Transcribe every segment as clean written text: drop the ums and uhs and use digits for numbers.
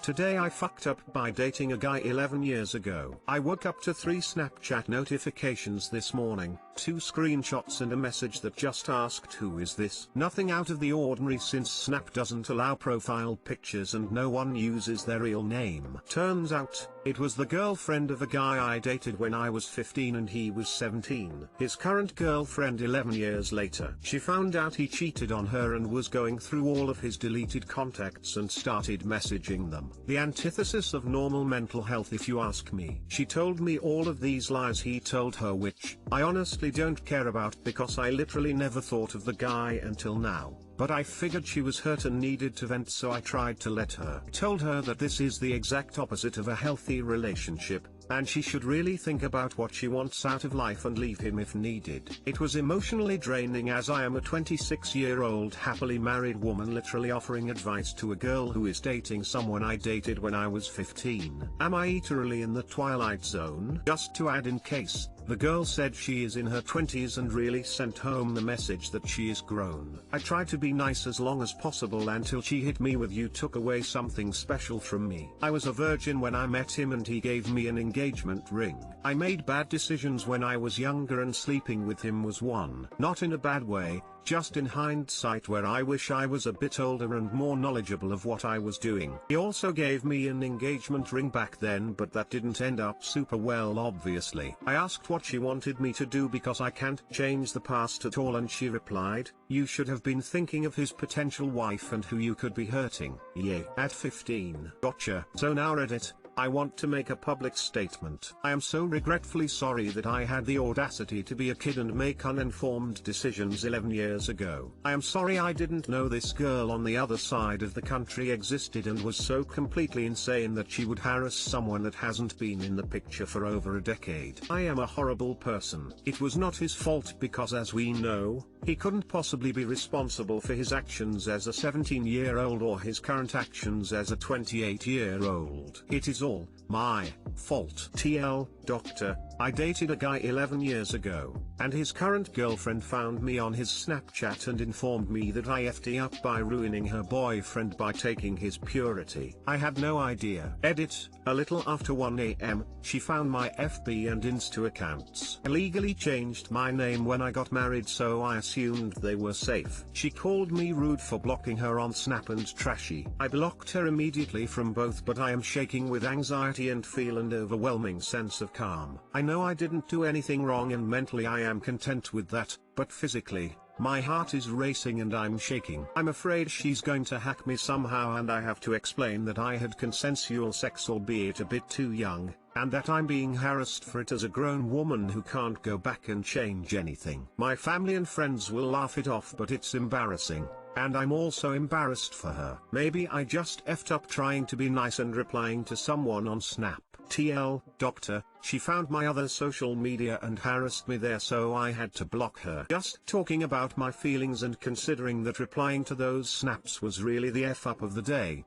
Today I fucked up by dating a guy 11 years ago. I woke up to 3 Snapchat notifications this morning, 2 screenshots and a message that just asked who is this. Nothing out of the ordinary since Snap doesn't allow profile pictures and no one uses their real name. Turns out, it was the girlfriend of a guy I dated when I was 15 and he was 17. His current girlfriend 11 years later. She found out he cheated on her and was going through all of his deleted contacts and started messaging them. The antithesis of normal mental health if you ask me. She told me all of these lies he told her, which I honestly don't care about because I literally never thought of the guy until now. But I figured she was hurt and needed to vent, so I tried to let her. Told her that this is the exact opposite of a healthy relationship, and she should really think about what she wants out of life and leave him if needed. It was emotionally draining as I am a 26-year-old happily married woman literally offering advice to a girl who is dating someone I dated when I was 15. Am I literally in the twilight zone? Just to add in case, the girl said she is in her 20s and really sent home the message that she is grown. I tried to be nice as long as possible until she hit me with "you took away something special from me. I was a virgin when I met him and he gave me an engagement ring. I made bad decisions when I was younger and sleeping with him was one. Not in a bad way, just in hindsight where I wish I was a bit older and more knowledgeable of what I was doing. He also gave me an engagement ring back then, but that didn't end up super well obviously. I asked what she wanted me to do because I can't change the past at all, and she replied, "You should have been thinking of his potential wife and who you could be hurting." Yeah. At 15. Gotcha. So now Reddit. I want to make a public statement. I am so regretfully sorry that I had the audacity to be a kid and make uninformed decisions 11 years ago. I am sorry I didn't know this girl on the other side of the country existed and was so completely insane that she would harass someone that hasn't been in the picture for over a decade. I am a horrible person. It was not his fault because, as we know, he couldn't possibly be responsible for his actions as a 17-year-old or his current actions as a 28-year-old. It is all my fault. TL, doctor, I dated a guy 11 years ago, and his current girlfriend found me on his Snapchat and informed me that I effed up by ruining her boyfriend by taking his purity. I had no idea. Edit, a little after 1 AM, she found my FB and Insta accounts. I legally changed my name when I got married, so I assumed they were safe. She called me rude for blocking her on Snap and trashy. I blocked her immediately from both, but I am shaking with anxiety and feel an overwhelming sense of calm. I know I didn't do anything wrong and mentally I am content with that, but physically, my heart is racing and I'm shaking. I'm afraid she's going to hack me somehow and I have to explain that I had consensual sex, albeit a bit too young, and that I'm being harassed for it as a grown woman who can't go back and change anything. My family and friends will laugh it off, but it's embarrassing, and I'm also embarrassed for her. Maybe I just effed up trying to be nice and replying to someone on Snap. TL, doctor, she found my other social media and harassed me there, so I had to block her. Just talking about my feelings and considering that replying to those snaps was really the F up of the day.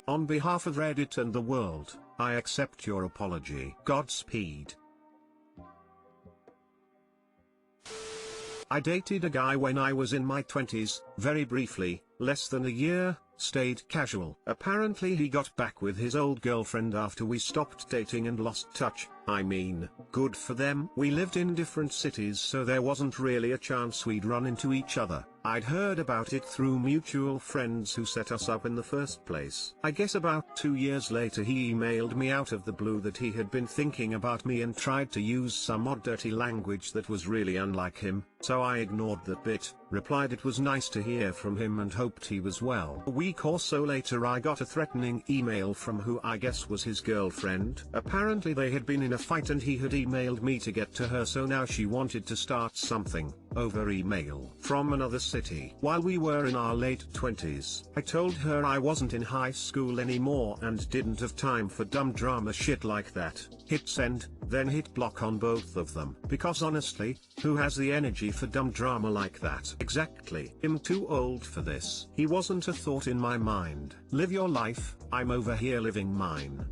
On behalf of Reddit and the world, I accept your apology. Godspeed. I dated a guy when I was in my 20s, very briefly, less than a year, stayed casual. Apparently he got back with his old girlfriend after we stopped dating and lost touch. I mean, good for them. We lived in different cities, so there wasn't really a chance we'd run into each other. I'd heard about it through mutual friends who set us up in the first place. I guess about 2 years later he emailed me out of the blue that he had been thinking about me and tried to use some odd dirty language that was really unlike him, so I ignored that bit, replied it was nice to hear from him and hoped he was well. A week or so later I got a threatening email from who I guess was his girlfriend. Apparently they had been in a fight and he had emailed me to get to her, so now she wanted to start something, over email, from another city. While we were in our late 20s, I told her I wasn't in high school anymore and didn't have time for dumb drama shit like that. Hit send, then hit block on both of them. Because honestly, who has the energy for dumb drama like that? Exactly. I'm too old for this. He wasn't a thought in my mind. Live your life, I'm over here living mine.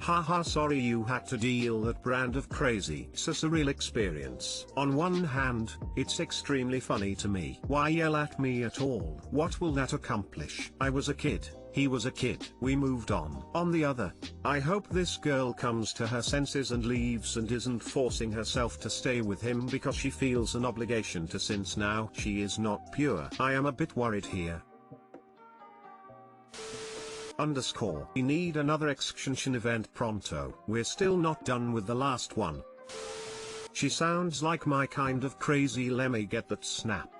Haha, sorry you had to deal that brand of crazy. It's a surreal experience. On one hand, it's extremely funny to me. Why yell at me at all? What will that accomplish? I was a kid. He was a kid. We moved on. On the other, I hope this girl comes to her senses and leaves and isn't forcing herself to stay with him because she feels an obligation to, since now she is not pure. I am a bit worried here. We need another extension event pronto. We're still not done with the last one. She sounds like my kind of crazy. Lemme get that snap.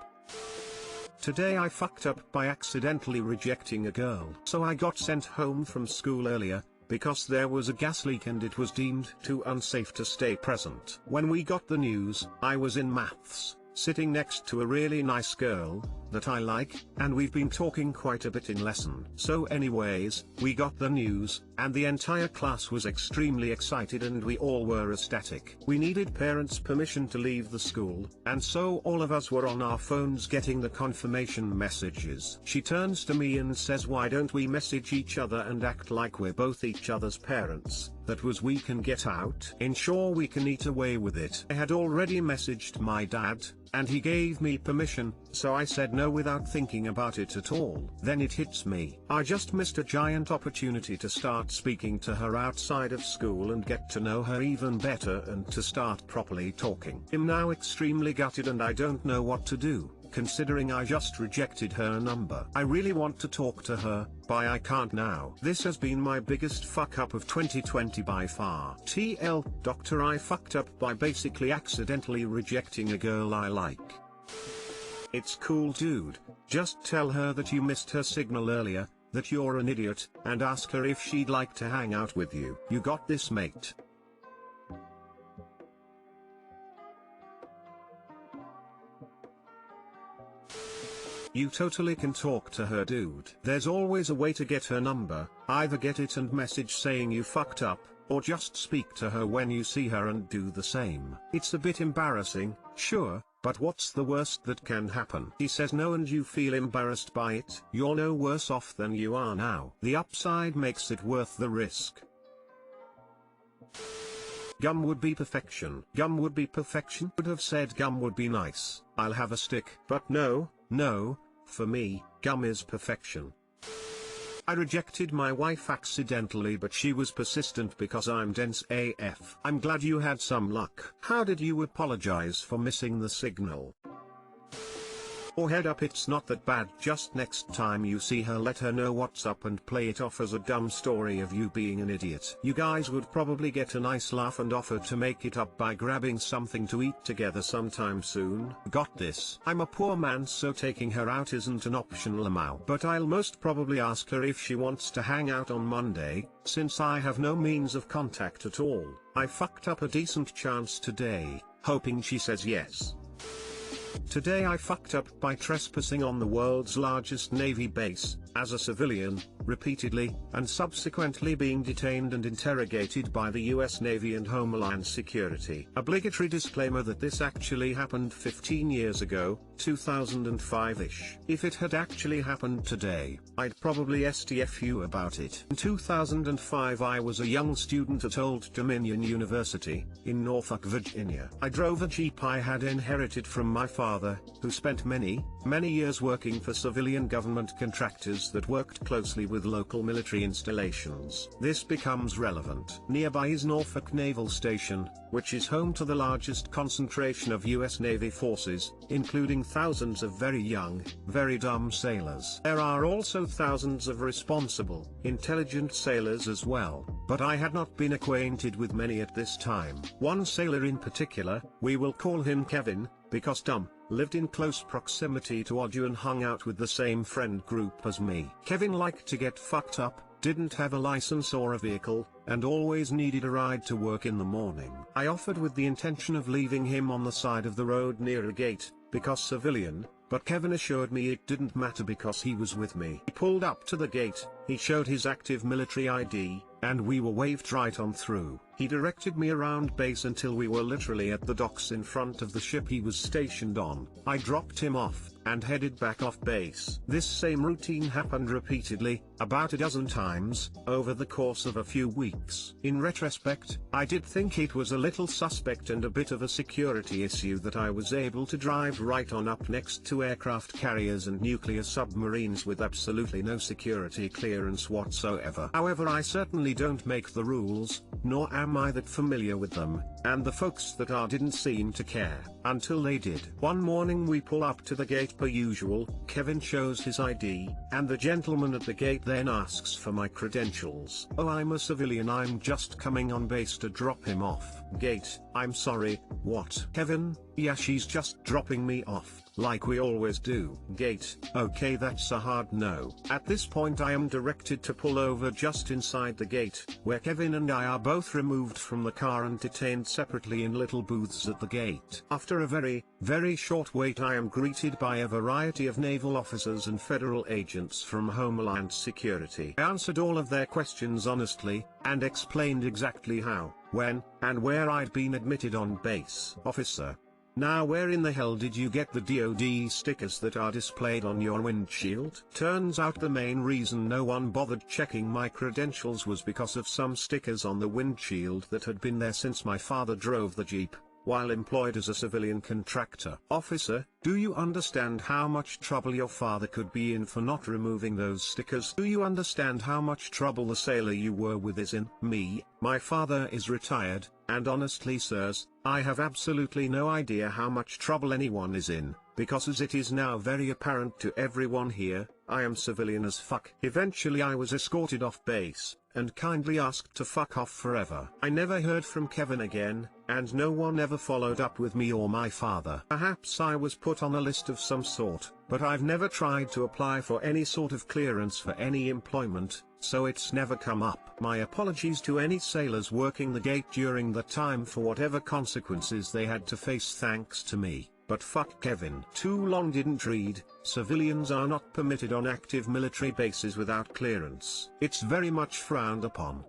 Today I fucked up by accidentally rejecting a girl. So I got sent home from school earlier, because there was a gas leak and it was deemed too unsafe to stay present. When we got the news, I was in maths, sitting next to a really nice girl that I like, and we've been talking quite a bit in lesson. So anyways, we got the news, and the entire class was extremely excited and we all were ecstatic. We needed parents' permission to leave the school, and so all of us were on our phones getting the confirmation messages. She turns to me and says, why don't we message each other and act like we're both each other's parents? That was we can get out. Ensure we can eat away with it. I had already messaged my dad, and he gave me permission, so I said no without thinking about it at all. Then it hits me. I just missed a giant opportunity to start speaking to her outside of school and get to know her even better and to start properly talking. I'm now extremely gutted and I don't know what to do, considering I just rejected her number. I really want to talk to her, but I can't now. This has been my biggest fuck up of 2020 by far. TL, doctor, I fucked up by basically accidentally rejecting a girl I like. It's cool, dude. Just tell her that you missed her signal earlier, that you're an idiot, and ask her if she'd like to hang out with you. You got this, mate. You totally can talk to her, dude. There's always a way to get her number. Either get it and message saying you fucked up, or just speak to her when you see her and do the same. It's a bit embarrassing, sure, but what's the worst that can happen? He says no and you feel embarrassed by it. You're no worse off than you are now. The upside makes it worth the risk. Gum would be perfection. Gum would be perfection. Would have said gum would be nice. I'll have a stick. But no, for me, gum is perfection. I rejected my wife accidentally, but she was persistent because I'm dense AF. I'm glad you had some luck. How did you apologize for missing the signal? Or head up, it's not that bad, just next time you see her let her know what's up and play it off as a dumb story of you being an idiot. You guys would probably get a nice laugh and offer to make it up by grabbing something to eat together sometime soon. Got this. I'm a poor man, so taking her out isn't an optional amount. But I'll most probably ask her if she wants to hang out on Monday, since I have no means of contact at all. I fucked up a decent chance today, hoping she says yes. Today I fucked up by trespassing on the world's largest Navy base, as a civilian, repeatedly, and subsequently being detained and interrogated by the US Navy and Homeland Security. Obligatory disclaimer that this actually happened 15 years ago, 2005-ish. If it had actually happened today, I'd probably STFU about it. In 2005 I was a young student at Old Dominion University, in Norfolk, Virginia. I drove a Jeep I had inherited from my father, who spent many years working for civilian government contractors that worked closely with local military installations. This becomes relevant. Nearby is Norfolk Naval Station, which is home to the largest concentration of US Navy forces, including thousands of very young, very dumb sailors. There are also thousands of responsible, intelligent sailors as well, but I had not been acquainted with many at this time. One sailor in particular, we will call him Kevin, because dumb, lived in close proximity to Odu and hung out with the same friend group as me. Kevin liked to get fucked up, didn't have a license or a vehicle, and always needed a ride to work in the morning. I offered with the intention of leaving him on the side of the road near a gate, because civilian, but Kevin assured me it didn't matter because he was with me. He pulled up to the gate, he showed his active military ID, and we were waved right on through. He directed me around base until we were literally at the docks in front of the ship he was stationed on. I dropped him off, and headed back off base. This same routine happened repeatedly, about a dozen times, over the course of a few weeks. In retrospect, I did think it was a little suspect and a bit of a security issue that I was able to drive right on up next to aircraft carriers and nuclear submarines with absolutely no security clearance whatsoever. However, I certainly don't make the rules, nor am I that familiar with them, and the folks that are didn't seem to care, until they did. One morning we pull up to the gate per usual, Kevin shows his ID, and the gentleman at the gate then asks for my credentials. Oh, I'm a civilian, I'm just coming on base to drop him off. Gate, I'm sorry, what? Kevin, yeah, she's just dropping me off, like we always do. Gate, okay, that's a hard no. At this point I am directed to pull over just inside the gate, where Kevin and I are both removed from the car and detained separately in little booths at the gate. After a very short wait I am greeted by a variety of naval officers and federal agents from Homeland Security. I answered all of their questions honestly, and explained exactly how, when, and where I'd been admitted on base. Officer, now where in the hell did you get the DoD stickers that are displayed on your windshield? Turns out the main reason no one bothered checking my credentials was because of some stickers on the windshield that had been there since my father drove the Jeep, while employed as a civilian contractor. Officer, do you understand how much trouble your father could be in for not removing those stickers? Do you understand how much trouble the sailor you were with is in? Me, my father is retired, and honestly sirs, I have absolutely no idea how much trouble anyone is in, because as it is now very apparent to everyone here, I am civilian as fuck. Eventually I was escorted off base, and kindly asked to fuck off forever. I never heard from Kevin again, and no one ever followed up with me or my father. Perhaps I was put on a list of some sort, but I've never tried to apply for any sort of clearance for any employment, so it's never come up. My apologies to any sailors working the gate during the time for whatever consequences they had to face thanks to me. But fuck Kevin. Too long didn't read. Civilians are not permitted on active military bases without clearance. It's very much frowned upon.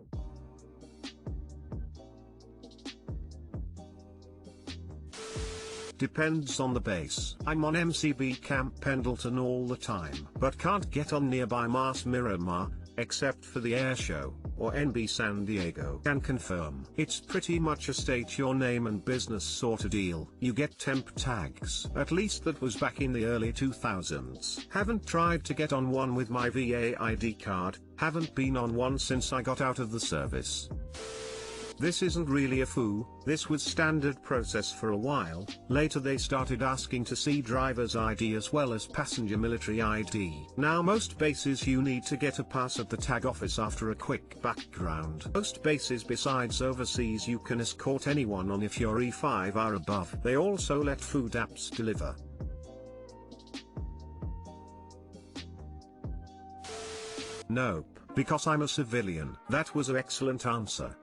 Depends on the base. I'm on MCB Camp Pendleton all the time, but can't get on nearby Mars Miramar, except for the air show, or NB San Diego. Can confirm. It's pretty much a state your name and business sort of deal. You get temp tags. At least that was back in the early 2000s. Haven't tried to get on one with my VA ID card, haven't been on one since I got out of the service. This isn't really a foo, this was standard process for a while. Later they started asking to see driver's ID as well as passenger military ID. Now most bases you need to get a pass at the tag office after a quick background. Most bases besides overseas you can escort anyone on if you're E5 or above. They also let food apps deliver. Nope, because I'm a civilian. That was an excellent answer.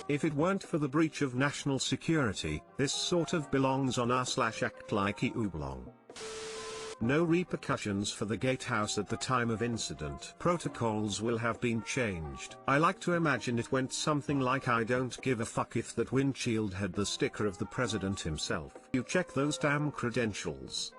If it weren't for the breach of national security, this sort of belongs on r/act like you belong. No repercussions for the gatehouse at the time of incident. Protocols will have been changed. I like to imagine it went something like I don't give a fuck if that windshield had the sticker of the president himself. You check those damn credentials.